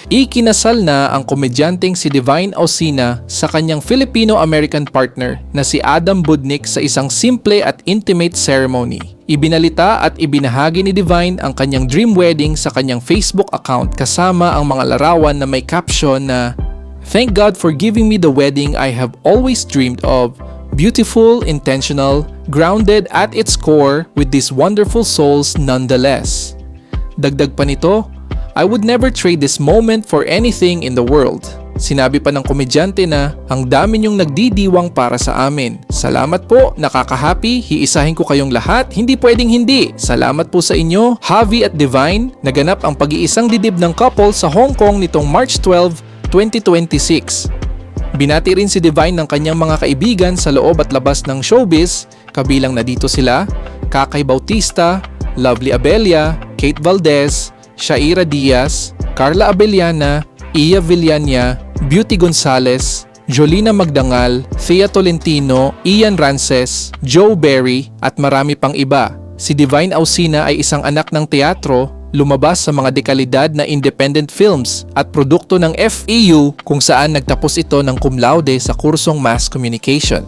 Ikinasal na ang komedyanteng si Divine Ausina sa kanyang Filipino-American partner na si Adam Budnik sa isang simple at intimate ceremony. Ibinalita at ibinahagi ni Divine ang kanyang dream wedding sa kanyang Facebook account kasama ang mga larawan na may caption na "Thank God for giving me the wedding I have always dreamed of. Beautiful, intentional, grounded at its core with these wonderful souls nonetheless." Dagdag pa nito, "I would never trade this moment for anything in the world." Sinabi pa ng komedyante na, "Ang dami niyong nagdidiwang para sa amin. Salamat po, nakaka-happy, hiisahin ko kayong lahat, hindi pwedeng hindi. Salamat po sa inyo, Javi at Divine." Naganap ang pag-iisang dibdib ng couple sa Hong Kong nitong March 12, 2026. Binati rin si Divine ng kanyang mga kaibigan sa loob at labas ng showbiz, kabilang na dito sila Kakay Bautista, Lovely Abella, Kate Valdez, Shaira Diaz, Carla Abellana, Iya Villania, Beauty Gonzalez, Jolina Magdangal, Thea Tolentino, Ian Rances, Joe Berry at marami pang iba. Si Divine Ausina ay isang anak ng teatro, lumabas sa mga dekalidad na independent films at produkto ng FEU kung saan nagtapos ito ng cum laude sa kursong Mass Communication.